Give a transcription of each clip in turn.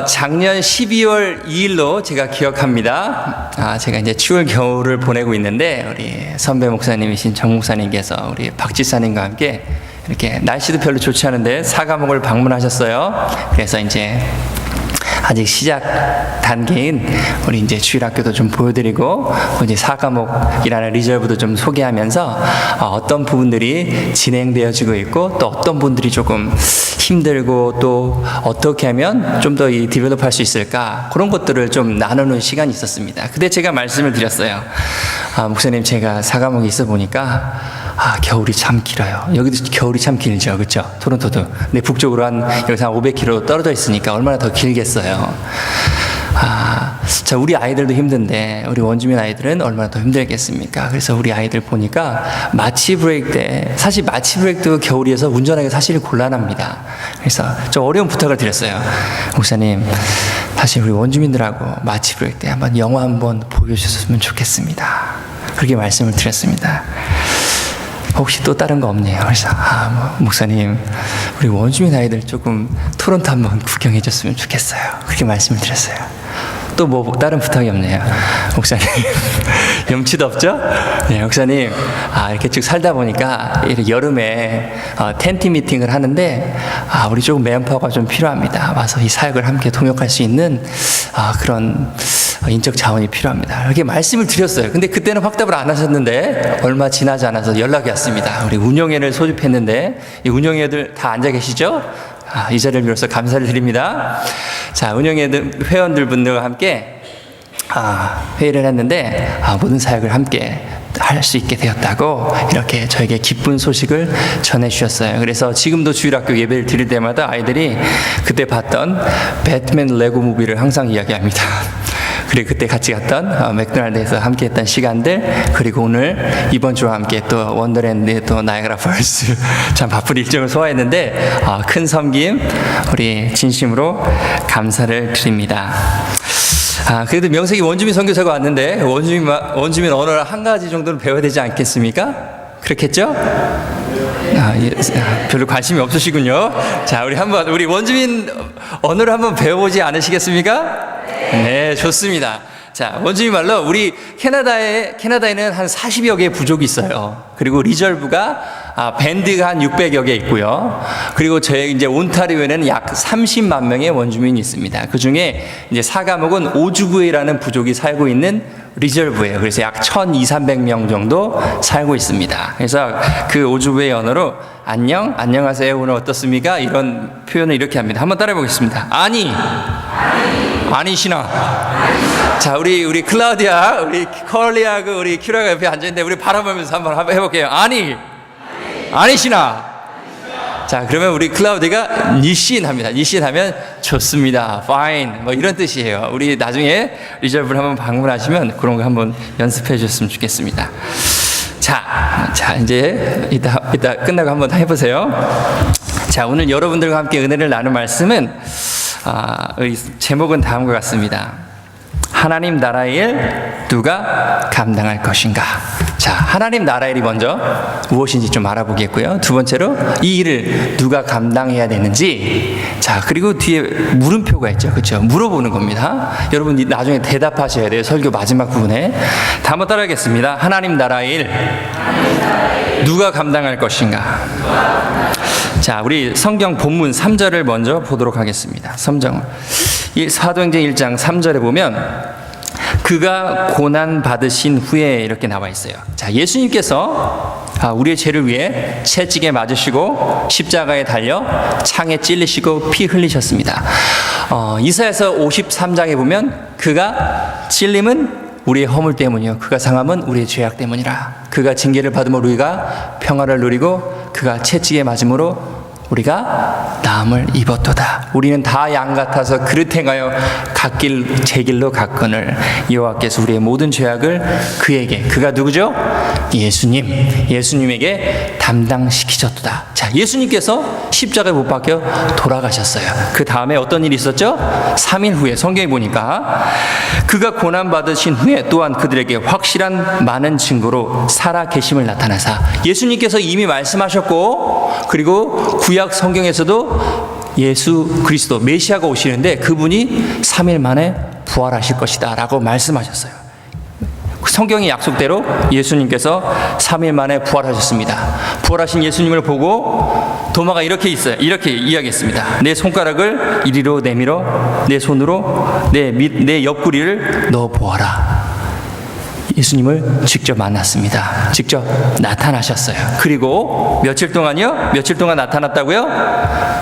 작년 12월 2일로 제가 기억합니다. 제가 이제 추울 겨울을 보내고 있는데 우리 선배 목사님이신 정 목사님께서 우리 박 지사님과 함께 이렇게 날씨도 별로 좋지 않은데 사과목을 방문하셨어요. 그래서 이제 아직 시작 단계인 우리 이제 주일학교도 좀 보여드리고 이제 사과목이라는 리저브도 좀 소개하면서 어떤 부분들이 진행되어지고 있고 또 어떤 분들이 조금 힘들고 또 어떻게 하면 좀 더 이 디벨롭할 수 있을까 그런 것들을 좀 나누는 시간이 있었습니다. 그때 제가 말씀을 드렸어요. 목사님 제가 사과목에 있어 보니까 겨울이 참 길어요. 여기도 겨울이 참 길죠, 그렇죠? 토론토도. 근데 북쪽으로 여기서 한 500km 떨어져 있으니까 얼마나 더 길겠어요. 자, 우리 아이들도 힘든데 우리 원주민 아이들은 얼마나 더 힘들겠습니까? 그래서 우리 아이들 보니까 마치 브레이크 때, 사실 마치 브레이크도 겨울이어서 운전하기 사실 곤란합니다. 그래서 좀 어려운 부탁을 드렸어요. 목사님, 사실 우리 원주민들하고 마치 브레이크 때 한번 영화 한번 보여주셨으면 좋겠습니다. 그렇게 말씀을 드렸습니다. 혹시 또 다른 거 없네요. 그래서 목사님 우리 원주민 아이들 조금 토론토 한번 구경해 줬으면 좋겠어요. 그렇게 말씀을 드렸어요. 또 뭐 다른 부탁이 없네요. 목사님 염치도 없죠? 네, 목사님 이렇게 쭉 살다 보니까 여름에 텐트 미팅을 하는데 우리 조금 맨파워가 좀 필요합니다. 와서 이 사역을 함께 동역할 수 있는 그런 인적 자원이 필요합니다. 이렇게 말씀을 드렸어요. 근데 그때는 확답을 안 하셨는데 얼마 지나지 않아서 연락이 왔습니다. 우리 운영회를 소집했는데 이 운영회들 다 앉아 계시죠? 이 자리를 빌어서 감사를 드립니다. 자, 운영회 회원들 분들과 함께 회의를 했는데 모든 사역을 함께 할 수 있게 되었다고 이렇게 저에게 기쁜 소식을 전해주셨어요. 그래서 지금도 주일학교 예배를 드릴 때마다 아이들이 그때 봤던 배트맨 레고 무비를 항상 이야기합니다. 그리고 그때 같이 갔던 맥도날드에서 함께 했던 시간들, 그리고 오늘 이번 주와 함께 또 원더랜드 또 나이아가라 펄스 참 바쁜 일정을 소화했는데 큰 섬김 우리 진심으로 감사를 드립니다. 그래도 명색이 원주민 선교사가 왔는데 원주민 언어를 한 가지 정도는 배워야 되지 않겠습니까? 그렇겠죠? 별로 관심이 없으시군요. 자, 우리 원주민 언어를 한번 배워보지 않으시겠습니까? 네, 좋습니다. 자, 원주민 말로 우리 캐나다에는 한 40여 개의 부족이 있어요. 그리고 리저브가 밴드가 한 600여 개 있고요. 그리고 저희 이제 온타리오에는 약 30만 명의 원주민이 있습니다. 그 중에 이제 사과목은 오주부에라는 부족이 살고 있는 리저브예요. 그래서 약 1,200~1,300명 정도 살고 있습니다. 그래서 그 오주부의 언어로 안녕하세요, 오늘 어떻습니까? 이런 표현을 이렇게 합니다. 한번 따라해 보겠습니다. 아니시나? 자, 우리 클라우디아, 우리 컬리하고 우리 큐라가 옆에 앉아있는데 우리 바라보면서 한번 해볼게요. 아니시나? 자, 그러면 우리 클라우디가 니신 합니다. 니신 하면 좋습니다. fine. 뭐 이런 뜻이에요. 우리 나중에 리저브를 한번 방문하시면 그런 거 한번 연습해 주셨으면 좋겠습니다. 자, 이제 이따 끝나고 한번 해보세요. 자, 오늘 여러분들과 함께 은혜를 나눌 말씀은 제목은 다음과 같습니다. 하나님 나라의 일 누가 감당할 것인가? 자, 하나님 나라의 일이 먼저 무엇인지 좀 알아보겠고요. 두 번째로 이 일을 누가 감당해야 되는지, 자, 그리고 뒤에 물음표가 있죠, 그렇죠? 물어보는 겁니다. 여러분 나중에 대답하셔야 돼요. 설교 마지막 부분에. 다 한번 따라하겠습니다. 하나님 나라의 일 누가 감당할 것인가? 자, 우리 성경 본문 3절을 먼저 보도록 하겠습니다. 사도행전 1장 3절에 보면 그가 고난 받으신 후에 이렇게 나와 있어요. 자, 예수님께서 우리의 죄를 위해 채찍에 맞으시고 십자가에 달려 창에 찔리시고 피 흘리셨습니다. 이사야서 53장에 보면 그가 찔림은 우리의 허물 때문이요, 그가 상함은 우리의 죄악 때문이라. 그가 징계를 받음으로 우리가 평화를 누리고 그가 채찍에 맞음으로 우리가 나음을 입었도다. 우리는 다 양 같아서 그릇 행하여 갓길 제 길로 갔거늘 여호와께서 우리의 모든 죄악을 그에게, 그가 누구죠? 예수님에게 담당시키셨도다. 자, 예수님께서 십자가에 못 박혀 돌아가셨어요. 그 다음에 어떤 일이 있었죠? 3일 후에 성경에 보니까 그가 고난받으신 후에 또한 그들에게 확실한 많은 증거로 살아 계심을 나타나사, 예수님께서 이미 말씀하셨고 그리고 구약 성경에서도 예수 그리스도 메시아가 오시는데 그분이 3일 만에 부활하실 것이다 라고 말씀하셨어요. 성경의 약속대로 예수님께서 3일 만에 부활하셨습니다. 부활하신 예수님을 보고 도마가 이렇게 있어요. 이렇게 이야기했습니다. 내 손가락을 이리로 내밀어 내 손으로 내 옆구리를 넣어 보아라. 예수님을 직접 만났습니다. 직접 나타나셨어요. 그리고 며칠 동안요? 며칠 동안 나타났다고요?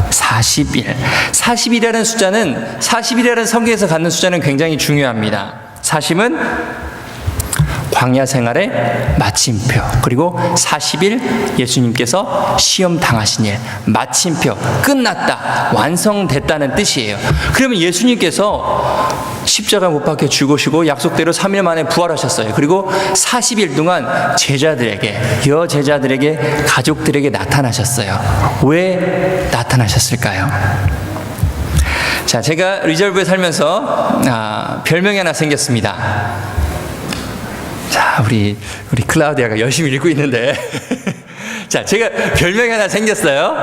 40일. 40일이라는 숫자는 40일이라는 성경에서 갖는 숫자는 굉장히 중요합니다. 40은 광야 생활의 마침표, 그리고 40일 예수님께서 시험 당하신 일, 마침표, 끝났다, 완성됐다는 뜻이에요. 그러면 예수님께서 십자가 못 박혀 죽으시고 약속대로 3일 만에 부활하셨어요. 그리고 40일 동안 제자들에게, 여제자들에게, 가족들에게 나타나셨어요. 왜 나타나셨을까요? 자, 제가 리저브에 살면서 별명이 하나 생겼습니다. 자, 우리 클라우디아가 열심히 읽고 있는데 자, 제가 별명이 하나 생겼어요.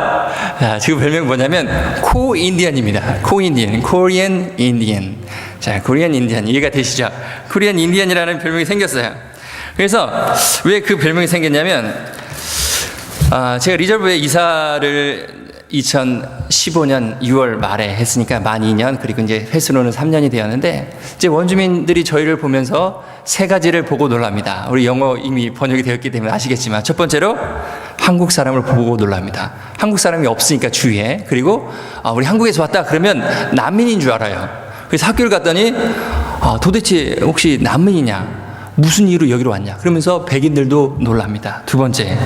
자, 지금 별명이 뭐냐면 코인디언입니다. 코인디언, 코리안 인디언. 자, 코리안 인디언 이해가 되시죠? 코리안 인디언이라는 별명이 생겼어요. 그래서 왜 그 별명이 생겼냐면 제가 리저브에 이사를 2015년 6월 말에 했으니까 만 2년, 그리고 이제 횟수로는 3년이 되었는데, 이제 원주민들이 저희를 보면서 세 가지를 보고 놀랍니다. 우리 영어 이미 번역이 되었기 때문에 아시겠지만, 첫 번째로 한국 사람을 보고 놀랍니다. 한국 사람이 없으니까 주위에. 그리고 우리 한국에서 왔다 그러면 난민인 줄 알아요. 그래서 학교를 갔더니 도대체 혹시 난민이냐, 무슨 이유로 여기로 왔냐, 그러면서 백인들도 놀랍니다. 두 번째,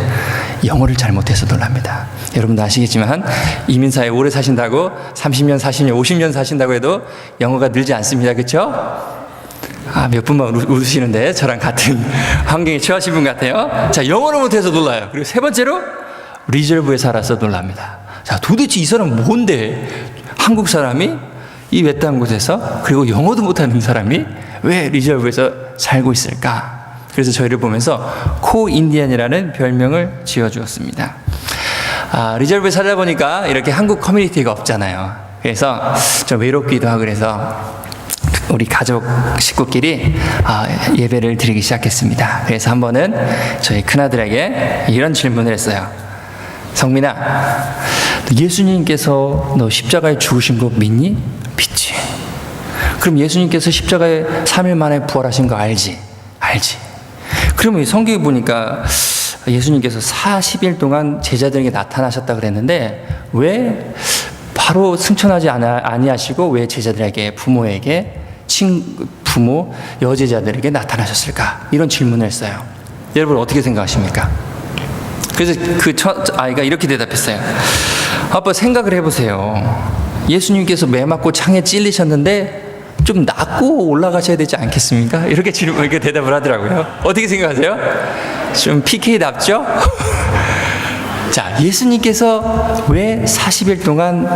영어를 잘못해서 놀랍니다. 여러분도 아시겠지만 이민사에 오래 사신다고 30년, 40년, 50년 사신다고 해도 영어가 늘지 않습니다. 그렇죠? 몇 분만 웃으시는데 저랑 같은 환경에 처하신 분 같아요. 자, 영어를 못해서 놀라요. 그리고 세 번째로 리저브에 살아서 놀랍니다. 자, 도대체 이 사람은 뭔데, 한국 사람이 이 외딴 곳에서, 그리고 영어도 못하는 사람이 왜 리저브에서 살고 있을까? 그래서 저희를 보면서 코인디언이라는 별명을 지어주었습니다. 리저브에 살다 보니까 이렇게 한국 커뮤니티가 없잖아요. 그래서 좀 외롭기도 하고, 그래서 우리 가족 식구끼리 예배를 드리기 시작했습니다. 그래서 한 번은 저희 큰아들에게 이런 질문을 했어요. 성민아, 예수님께서 너 십자가에 죽으신 거 믿니? 믿지. 그럼 예수님께서 십자가에 3일 만에 부활하신 거 알지? 알지. 그러면 성경에 보니까 예수님께서 40일 동안 제자들에게 나타나셨다 그랬는데 왜 바로 승천하지 아니하시고 왜 제자들에게, 부모에게, 부모, 여제자들에게 나타나셨을까? 이런 질문을 했어요. 여러분 어떻게 생각하십니까? 그래서 그 아이가 이렇게 대답했어요. 아빠, 생각을 해보세요. 예수님께서 매 맞고 창에 찔리셨는데 좀 낫고 올라가셔야 되지 않겠습니까? 이렇게 대답을 하더라고요. 어떻게 생각하세요? 좀 PK답죠? 자, 예수님께서 왜 40일 동안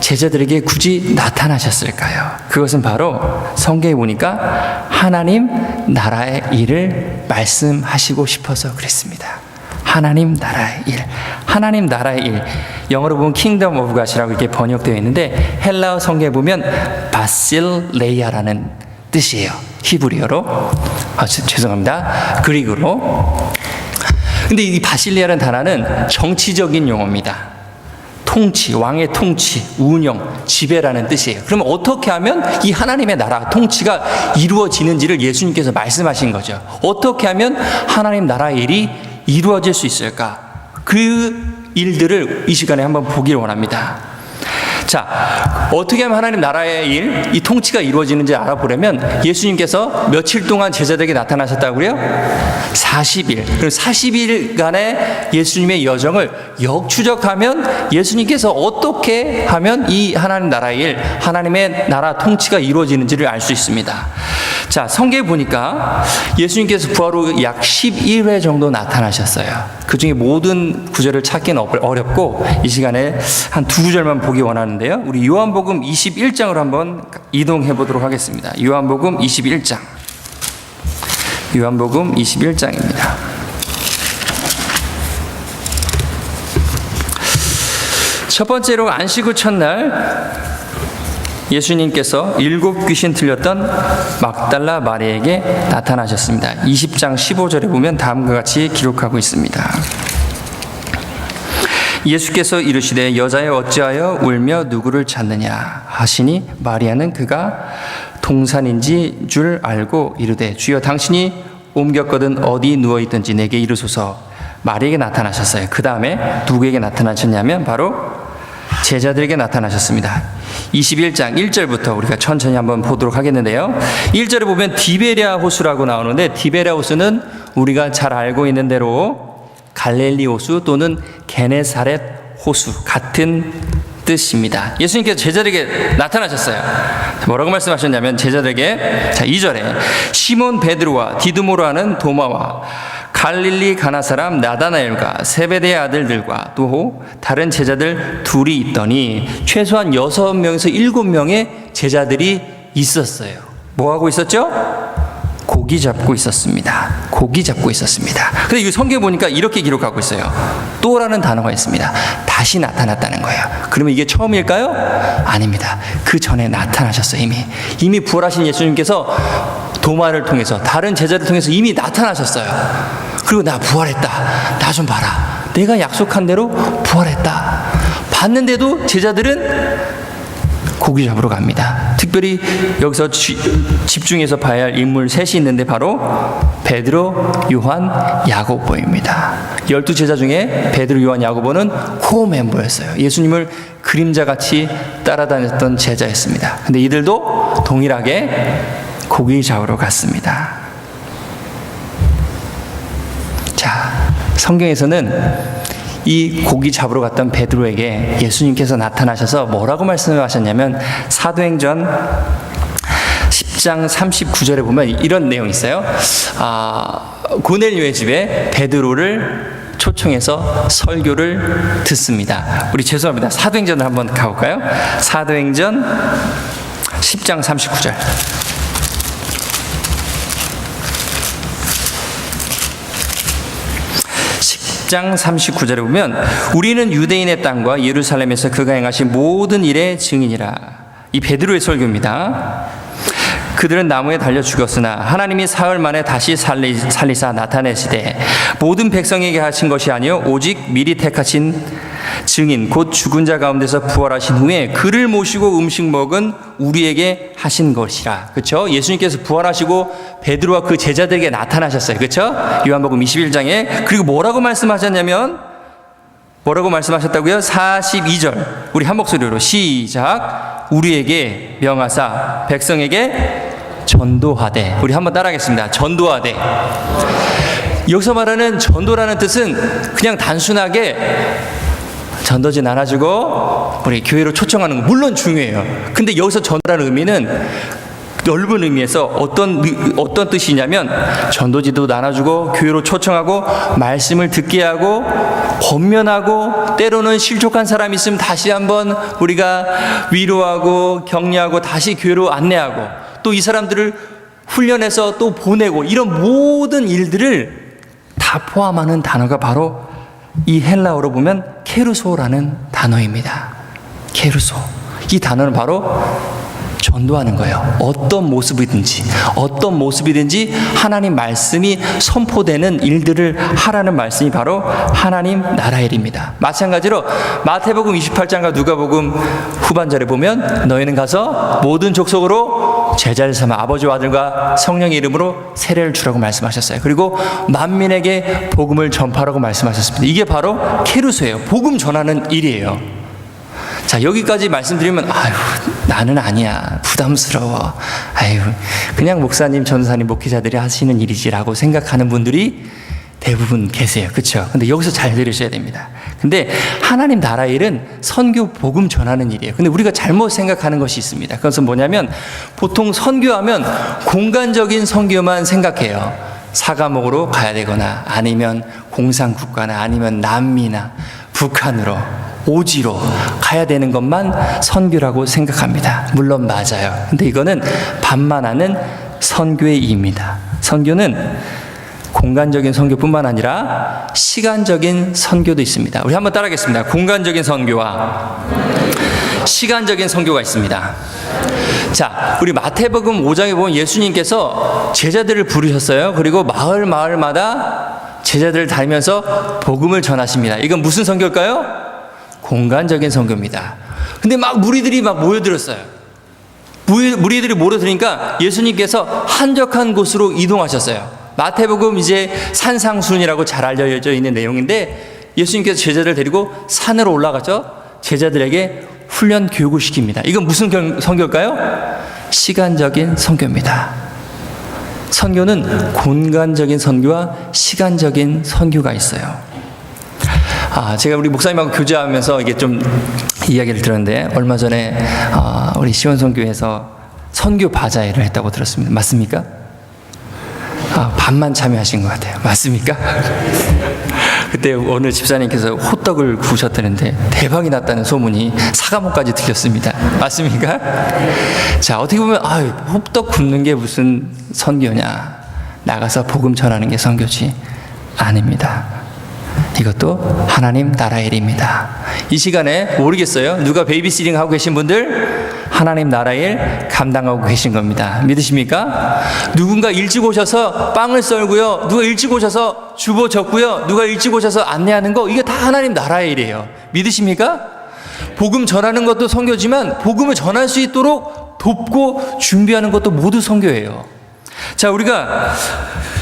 제자들에게 굳이 나타나셨을까요? 그것은 바로 성경에 보니까 하나님 나라의 일을 말씀하시고 싶어서 그랬습니다. 하나님 나라의 일, 하나님 나라의 일. 영어로 보면 Kingdom of God이라고 이렇게 번역되어 있는데 헬라어 성경에 보면 바실레이아라는 뜻이에요. 히브리어로. 죄송합니다. 그리그로. 근데 이 바실레이아라는 단어는 정치적인 용어입니다. 통치, 왕의 통치, 운영, 지배라는 뜻이에요. 그러면 어떻게 하면 이 하나님의 나라, 통치가 이루어지는지를 예수님께서 말씀하신 거죠. 어떻게 하면 하나님 나라의 일이 이루어질 수 있을까? 그 일들을 이 시간에 한번 보기를 원합니다. 자, 어떻게 하면 하나님 나라의 일, 이 통치가 이루어지는지 알아보려면 예수님께서 며칠 동안 제자들에게 나타나셨다고요? 40일. 그럼 40일간의 예수님의 여정을 역추적하면 예수님께서 어떻게 하면 이 하나님 나라의 일, 하나님의 나라 통치가 이루어지는지를 알 수 있습니다. 자, 성경에 보니까 예수님께서 부활 후 약 11회 정도 나타나셨어요. 그 중에 모든 구절을 찾기는 어렵고 이 시간에 한 두 구절만 보기 원하는데요. 우리 요한복음 21장으로 한번 이동해 보도록 하겠습니다. 요한복음 21장. 요한복음 21장입니다. 첫 번째로 안식 후 첫날 예수님께서 7 귀신 들렸던 막달라 마리에게 나타나셨습니다. 20장 15절에 보면 다음과 같이 기록하고 있습니다. 예수께서 이르시되 여자여 어찌하여 울며 누구를 찾느냐 하시니 마리아는 그가 동산인지 줄 알고 이르되 주여 당신이 옮겼거든 어디 누워있든지 내게 이르소서. 마리에게 나타나셨어요. 그 다음에 누구에게 나타나셨냐면 바로 제자들에게 나타나셨습니다. 21장 1절부터 우리가 천천히 한번 보도록 하겠는데요. 1절에 보면 디베랴 호수라고 나오는데 디베랴 호수는 우리가 잘 알고 있는 대로 갈릴리 호수 또는 게네사렛 호수 같은 뜻입니다. 예수님께서 제자들에게 나타나셨어요. 뭐라고 말씀하셨냐면 제자들에게 2절에 시몬 베드로와 디두모로 하는 도마와 갈릴리 가나 사람 나다나엘과 세베대의 아들들과 또 다른 제자들 둘이 있더니 최소한 6명에서 7명의 제자들이 있었어요. 뭐 하고 있었죠? 고기 잡고 있었습니다. 고기 잡고 있었습니다. 근데 이 성경에 보니까 이렇게 기록하고 있어요. 또라는 단어가 있습니다. 다시 나타났다는 거예요. 그러면 이게 처음일까요? 아닙니다. 그 전에 나타나셨어요. 이미 부활하신 예수님께서 도마를 통해서 다른 제자를 통해서 이미 나타나셨어요. 그리고 나 부활했다. 나 좀 봐라. 내가 약속한 대로 부활했다. 봤는데도 제자들은 고기 잡으러 갑니다. 특별히 여기서 집중해서 봐야 할 인물 셋이 있는데 바로 베드로, 요한, 야고보입니다. 12제자 중에 베드로, 요한, 야고보는 코어 멤버였어요. 예수님을 그림자같이 따라다녔던 제자였습니다. 근데 이들도 동일하게 고기 잡으러 갔습니다. 자, 성경에서는 이 고기 잡으러 갔던 베드로에게 예수님께서 나타나셔서 뭐라고 말씀하셨냐면 사도행전 10장 39절에 보면 이런 내용이 있어요. 고넬료의 집에 베드로를 초청해서 설교를 듣습니다. 우리 죄송합니다. 사도행전을 한번 가볼까요? 사도행전 10장 39절. 10장 39절에 보면 우리는 유대인의 땅과 예루살렘에서 그가 행하신 모든 일의 증인이라. 이 베드로의 설교입니다. 그들은 나무에 달려 죽었으나 하나님이 사흘 만에 다시 살리사 나타내시되 모든 백성에게 하신 것이 아니요 오직 미리 택하신 증인 곧 죽은 자 가운데서 부활하신 후에 그를 모시고 음식 먹은 우리에게 하신 것이라. 그렇죠? 예수님께서 부활하시고 베드로와 그 제자들에게 나타나셨어요. 그렇죠? 요한복음 21장에. 그리고 뭐라고 말씀하셨냐면 뭐라고 말씀하셨다고요? 42절. 우리 한 목소리로 시작. 우리에게 명하사 백성에게 전도하되. 우리 한번 따라하겠습니다. 전도하되. 여기서 말하는 전도라는 뜻은 그냥 단순하게 전도지 나눠주고 우리 교회로 초청하는 거 물론 중요해요. 근데 여기서 전도라는 의미는 넓은 의미에서 어떤 뜻이냐면 전도지도 나눠주고 교회로 초청하고 말씀을 듣게 하고 권면하고 때로는 실족한 사람이 있으면 다시 한번 우리가 위로하고 격려하고 다시 교회로 안내하고 또 이 사람들을 훈련해서 또 보내고 이런 모든 일들을 다 포함하는 단어가 바로 이 헬라어로 보면 케루소라는 단어입니다. 케루소. 이 단어는 바로 전도하는 거예요. 어떤 모습이든지 하나님 말씀이 선포되는 일들을 하라는 말씀이 바로 하나님 나라의 일입니다. 마찬가지로 마태복음 28장과 누가복음 후반절에 보면 너희는 가서 모든 족속으로 제자를 삼아 아버지와 아들과 성령의 이름으로 세례를 주라고 말씀하셨어요. 그리고 만민에게 복음을 전파하라고 말씀하셨습니다. 이게 바로 케루소예요. 복음 전하는 일이에요. 자, 여기까지 말씀드리면 아유 나는 아니야 부담스러워 아유 그냥 목사님 전도사님 목회자들이 하시는 일이지라고 생각하는 분들이 대부분 계세요. 그렇죠? 근데 여기서 잘 들으셔야 됩니다. 근데 하나님 나라의 일은 선교 복음 전하는 일이에요. 근데 우리가 잘못 생각하는 것이 있습니다. 그것은 뭐냐면 보통 선교하면 공간적인 선교만 생각해요. 사과목으로 가야 되거나 아니면 공산국가나 아니면 남미나 북한으로 오지로 가야 되는 것만 선교라고 생각합니다. 물론 맞아요. 근데 이거는 반만하는 선교의 의미입니다. 선교는 공간적인 선교뿐만 아니라 시간적인 선교도 있습니다. 우리 한번 따라하겠습니다. 공간적인 선교와 시간적인 선교가 있습니다. 자, 우리 마태복음 5장에 보면 예수님께서 제자들을 부르셨어요. 그리고 마을마다 제자들을 다니면서 복음을 전하십니다. 이건 무슨 선교일까요? 공간적인 선교입니다. 근데 막 무리들이 막 모여들었어요. 무리들이 모여들으니까 예수님께서 한적한 곳으로 이동하셨어요. 마태복음 이제 산상순이라고 잘 알려져 있는 내용인데 예수님께서 제자들을 데리고 산으로 올라가서 제자들에게 훈련 교육을 시킵니다. 이건 무슨 선교일까요? 시간적인 선교입니다. 선교는 공간적인 선교와 시간적인 선교가 있어요. 제가 우리 목사님하고 교제하면서 이게 좀 이야기를 들었는데 얼마 전에 우리 시원선교에서 선교 바자회를 했다고 들었습니다. 맞습니까? 반만 참여하신 것 같아요. 맞습니까? 그때 어느 집사님께서 호떡을 구우셨다는데 대박이 났다는 소문이 사과목까지 들렸습니다. 맞습니까? 자, 어떻게 보면 호떡 굽는 게 무슨 선교냐, 나가서 복음 전하는 게 선교지. 아닙니다. 이것도 하나님 나라의 일입니다. 이 시간에 모르겠어요, 누가 베이비시팅 하고 계신 분들 하나님 나라의 일 감당하고 계신 겁니다. 믿으십니까? 누군가 일찍 오셔서 빵을 썰고요, 누가 일찍 오셔서 주보 적고요, 누가 일찍 오셔서 안내하는 거, 이게 다 하나님 나라의 일이에요. 믿으십니까? 복음 전하는 것도 선교지만 복음을 전할 수 있도록 돕고 준비하는 것도 모두 선교예요. 자, 우리가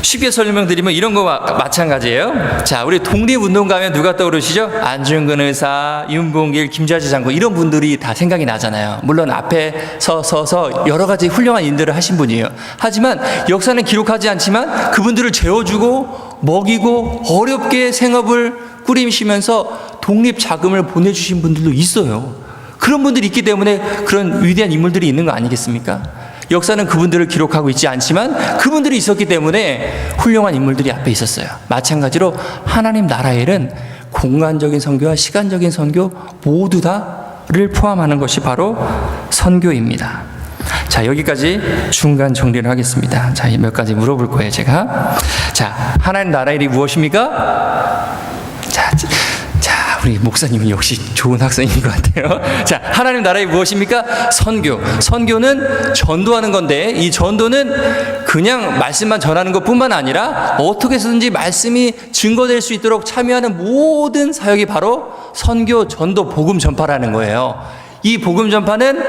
쉽게 설명드리면 이런 거와 마찬가지예요. 자, 우리 독립운동 가면 누가 떠오르시죠? 안중근 의사, 윤봉길, 김자지 장군, 이런 분들이 다 생각이 나잖아요. 물론 앞에 서서 여러 가지 훌륭한 일들을 하신 분이에요. 하지만 역사는 기록하지 않지만 그분들을 재워주고 먹이고 어렵게 생업을 꾸리시면서 독립 자금을 보내주신 분들도 있어요. 그런 분들이 있기 때문에 그런 위대한 인물들이 있는 거 아니겠습니까? 역사는 그분들을 기록하고 있지 않지만 그분들이 있었기 때문에 훌륭한 인물들이 앞에 있었어요. 마찬가지로 하나님 나라의 일은 공간적인 선교와 시간적인 선교 모두 다를 포함하는 것이 바로 선교입니다. 자, 여기까지 중간 정리를 하겠습니다. 자, 몇 가지 물어볼 거예요, 제가. 자, 하나님 나라의 일이 무엇입니까? 자, 우리 목사님은 역시 좋은 학생인 것 같아요. 자, 하나님 나라의 무엇입니까? 선교. 선교는 전도하는 건데 이 전도는 그냥 말씀만 전하는 것뿐만 아니라 어떻게 해서든지 말씀이 증거될 수 있도록 참여하는 모든 사역이 바로 선교, 전도, 복음 전파라는 거예요. 이 복음 전파는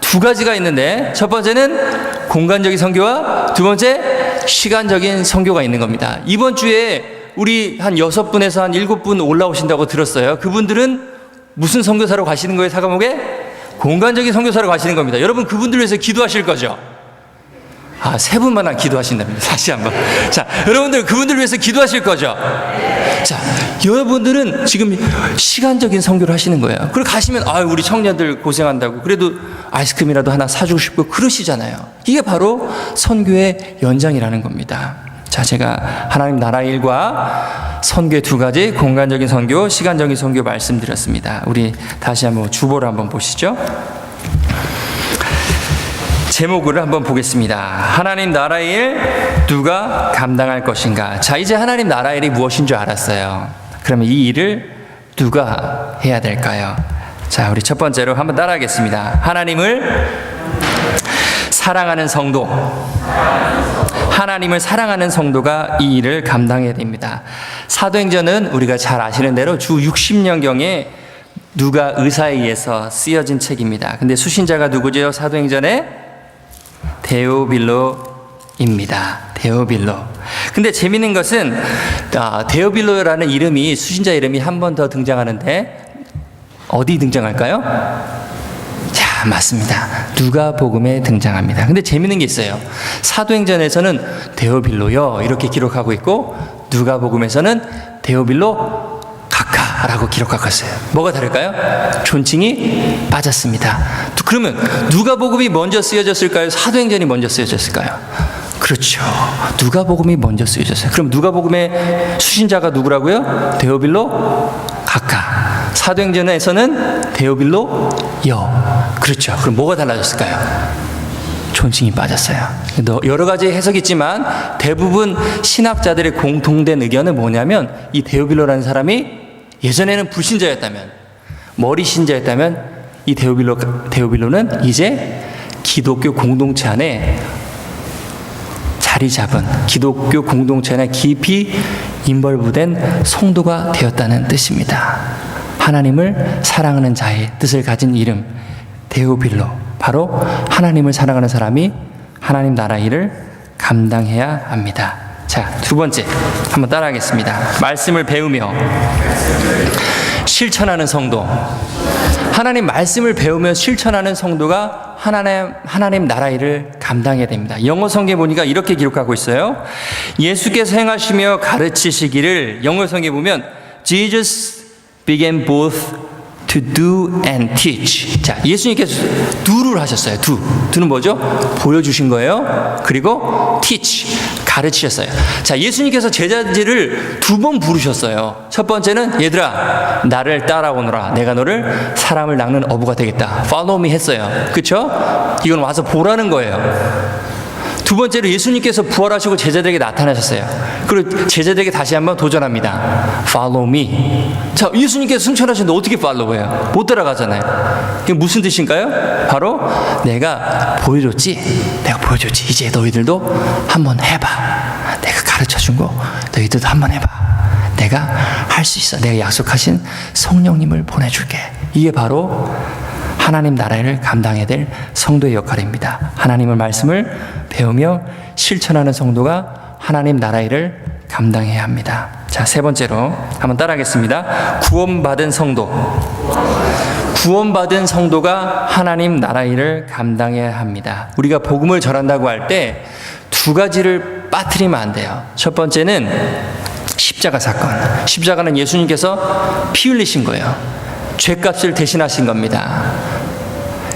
두 가지가 있는데 첫 번째는 공간적인 선교와 두 번째 시간적인 선교가 있는 겁니다. 이번 주에 우리 한 6분에서 한 7분 올라오신다고 들었어요. 그분들은 무슨 선교사로 가시는 거예요, 사과목에? 공간적인 선교사로 가시는 겁니다. 여러분 그분들 위해서 기도하실 거죠? 3분만 기도하신답니다. 다시 한번. 자, 여러분들 그분들 위해서 기도하실 거죠? 자, 여러분들은 지금 시간적인 선교를 하시는 거예요. 그리고 가시면 우리 청년들 고생한다고 그래도 아이스크림이라도 하나 사주고 싶고 그러시잖아요. 이게 바로 선교의 연장이라는 겁니다. 자, 제가 하나님 나라 일과 선교의 두 가지, 공간적인 선교, 시간적인 선교 말씀드렸습니다. 우리 다시 한번 주보를 한번 보시죠. 제목을 한번 보겠습니다. 하나님 나라의 일 누가 감당할 것인가? 자, 이제 하나님 나라의 일이 무엇인 줄 알았어요. 그러면 이 일을 누가 해야 될까요? 자, 우리 첫 번째로 한번 따라하겠습니다. 하나님을 사랑하는 성도. 하나님을 사랑하는 성도가 이 일을 감당해야 됩니다. 사도행전은 우리가 잘 아시는 대로 주 60년경에 누가 의사에 의해서 쓰여진 책입니다. 근데 수신자가 누구죠? 사도행전에 데오빌로입니다. 데오빌로. 근데 재밌는 것은 데오빌로라는 이름이, 수신자 이름이 한 번 더 등장하는데 어디 등장할까요? 자, 맞습니다. 누가복음에 등장합니다. 근데 재밌는 게 있어요. 사도행전에서는 데오빌로요 이렇게 기록하고 있고 누가복음에서는 데오빌로 각하라고 기록하고 있어요. 뭐가 다를까요? 존칭이 빠졌습니다. 그러면 누가복음이 먼저 쓰여졌을까요? 사도행전이 먼저 쓰여졌을까요? 그렇죠. 누가복음이 먼저 쓰여졌어요. 그럼 누가복음의 수신자가 누구라고요? 데오빌로 각하. 사도행전에서는 데오빌로 여. 그렇죠. 그럼 뭐가 달라졌을까요? 존칭이 빠졌어요. 여러 가지 해석이 있지만 대부분 신학자들의 공통된 의견은 뭐냐면 이 데오빌로라는 사람이 예전에는 불신자였다면, 머리 신자였다면 이 데오빌로는 이제 기독교 공동체 안에 자리 잡은, 기독교 공동체 안에 깊이 인벌브된 성도가 되었다는 뜻입니다. 하나님을 사랑하는 자의 뜻을 가진 이름 데오빌로, 바로 하나님을 사랑하는 사람이 하나님 나라 일을 감당해야 합니다. 자, 두 번째 한번 따라하겠습니다. 말씀을 배우며 실천하는 성도. 하나님 말씀을 배우며 실천하는 성도가 하나님 나라 일을 감당해야 됩니다. 영어 성경에 보니까 이렇게 기록하고 있어요. 예수께서 행하시며 가르치시기를, 영어 성경에 보면 Jesus began both to do and teach. 자, 예수님께서 do를 하셨어요. do는 뭐죠? 보여주신 거예요. 그리고 teach, 가르치셨어요. 자, 예수님께서 제자들을 두 번 부르셨어요. 첫 번째는 얘들아 나를 따라오너라, 내가 너를 사람을 낚는 어부가 되겠다, follow me 했어요. 그쵸? 이건 와서 보라는 거예요. 두 번째로 예수님께서 부활하시고 제자들에게 나타나셨어요. 그리고 제자들에게 다시 한번 도전합니다. Follow me. 자, 예수님께서 승천하셨는데 어떻게 follow해요? 못 따라가잖아요. 이게 무슨 뜻인가요? 바로 내가 보여줬지. 이제 너희들도 한번 해봐. 내가 가르쳐준 거 너희들도 한번 해봐. 내가 할 수 있어. 내가 약속하신 성령님을 보내줄게. 이게 바로 하나님 나라를 감당해야 될 성도의 역할입니다. 하나님의 말씀을 배우며 실천하는 성도가 하나님 나라 일을 감당해야 합니다. 자, 세 번째로 한번 따라하겠습니다. 구원받은 성도. 구원받은 성도가 하나님 나라 일을 감당해야 합니다. 우리가 복음을 전한다고 할 때 두 가지를 빠뜨리면 안 돼요. 첫 번째는 십자가 사건. 십자가는 예수님께서 피 흘리신 거예요. 죄값을 대신하신 겁니다.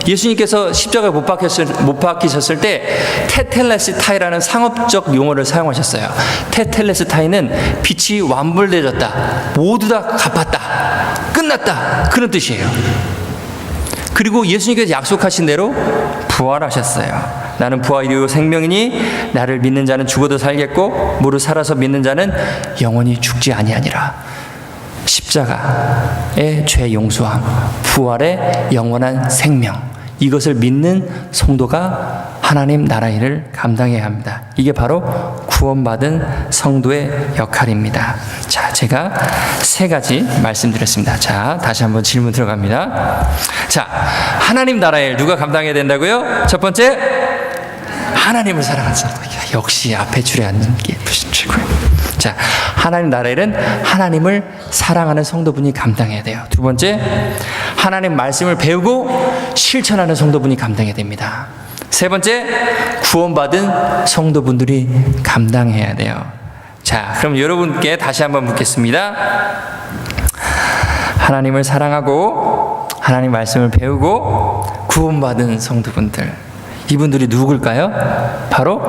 예수님께서 십자가에 못 박히셨을 때 테텔레스타이라는 상업적 용어를 사용하셨어요. 테텔레스타이는 빛이 완불되어졌다, 모두 다 갚았다, 끝났다, 그런 뜻이에요. 그리고 예수님께서 약속하신 대로 부활하셨어요. 나는 부활이요 생명이니 나를 믿는 자는 죽어도 살겠고 무릇 살아서 믿는 자는 영원히 죽지 아니하니라. 십자가의 죄 용서함, 부활의 영원한 생명, 이것을 믿는 성도가 하나님 나라 일을 감당해야 합니다. 이게 바로 구원받은 성도의 역할입니다. 자, 제가 세 가지 말씀드렸습니다. 자, 다시 한번 질문 들어갑니다. 자, 하나님 나라 일 누가 감당해야 된다고요? 첫 번째, 하나님을 사랑하는 성도. 역시 앞에 줄에 앉는 게 최고예요. 자, 하나님 나라 일은 하나님을 사랑하는 성도분이 감당해야 돼요. 두 번째, 하나님 말씀을 배우고 실천하는 성도분이 감당해야 됩니다. 세 번째, 구원받은 성도분들이 감당해야 돼요. 자, 그럼 여러분께 다시 한번 묻겠습니다. 하나님을 사랑하고 하나님 말씀을 배우고 구원받은 성도분들, 이분들이 누굴까요? 바로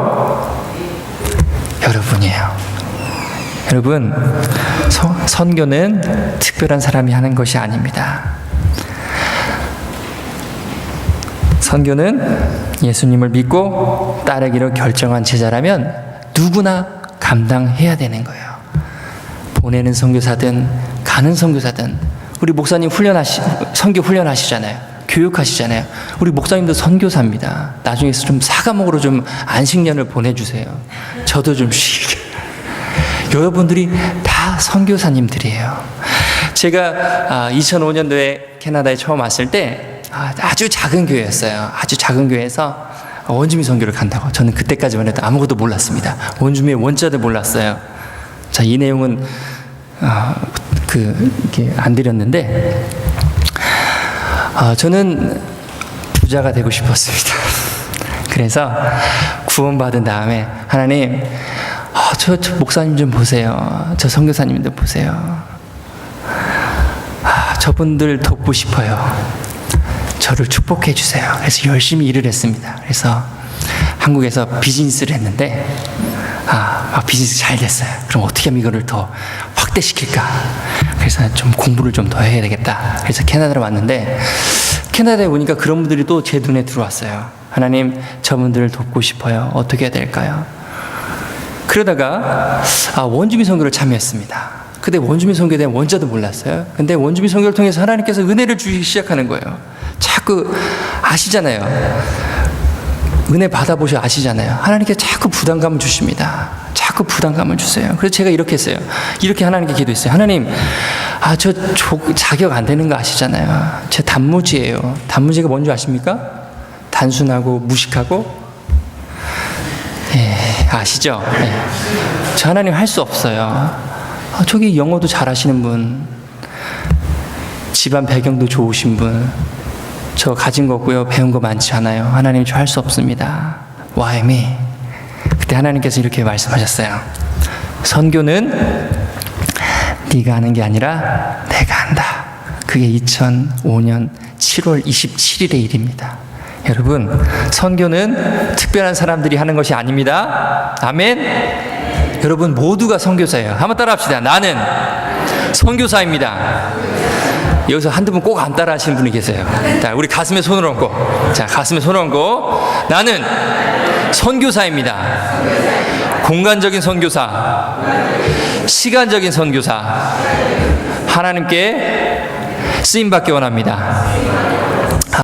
여러분이에요. 여러분, 선교는 특별한 사람이 하는 것이 아닙니다. 선교는 예수님을 믿고 따르기로 결정한 제자라면 누구나 감당해야 되는 거예요. 보내는 선교사든 가는 선교사든, 우리 목사님 선교 훈련하시잖아요. 교육하시잖아요. 우리 목사님도 선교사입니다. 나중에 좀 사과목으로 좀 안식년을 보내주세요. 저도 좀 쉬게. 여러분들이 다 선교사님들이에요. 제가 2005년도에 캐나다에 처음 왔을 때 아주 작은 교회였어요. 아주 작은 교회에서 원주민 선교를 간다고. 저는 그때까지만 해도 아무것도 몰랐습니다. 원주민의 원자도 몰랐어요. 자, 이 내용은 이렇게 안 드렸는데, 저는 부자가 되고 싶었습니다. 그래서 구원받은 다음에 하나님, 저 목사님 좀 보세요. 저 선교사님들 보세요. 저분들 돕고 싶어요. 저를 축복해 주세요. 그래서 열심히 일을 했습니다. 그래서 한국에서 비즈니스를 했는데 비즈니스 잘 됐어요. 그럼 어떻게 하면 이거를 더 확대시킬까? 그래서 좀 공부를 좀 더 해야 되겠다. 그래서 캐나다로 왔는데, 캐나다에 오니까 그런 분들이 또 제 눈에 들어왔어요. 하나님, 저분들을 돕고 싶어요. 어떻게 해야 될까요? 그러다가 원주민 선교를 참여했습니다. 근데 원주민 선교에 대한 원자도 몰랐어요. 근데 원주민 선교를 통해서 하나님께서 은혜를 주시기 시작하는 거예요. 자꾸 아시잖아요. 은혜 받아보셔 아시잖아요. 하나님께 자꾸 부담감을 주십니다. 자꾸 부담감을 주세요. 그래서 제가 이렇게 했어요. 이렇게 하나님께 기도했어요. 하나님, 저 자격 안 되는 거 아시잖아요. 제 단무지예요. 단무지가 뭔지 아십니까? 단순하고 무식하고, 아시죠? 저 하나님 할 수 없어요. 저기 영어도 잘하시는 분, 집안 배경도 좋으신 분, 저 가진 거 없고요, 배운 거 많지 않아요. 하나님, 저 할 수 없습니다. Why me? 그때 하나님께서 이렇게 말씀하셨어요. 선교는 네가 하는 게 아니라 내가 한다. 그게 2005년 7월 27일의 일입니다. 여러분, 선교는 특별한 사람들이 하는 것이 아닙니다. 아멘. 여러분 모두가 선교사예요. 한번 따라합시다. 나는 선교사입니다. 여기서 한두 분 꼭 안 따라 하시는 분이 계세요. 자, 우리 가슴에 손을 얹고, 자, 가슴에 손을 얹고, 나는 선교사입니다. 공간적인 선교사, 시간적인 선교사, 하나님께 쓰임받기 원합니다.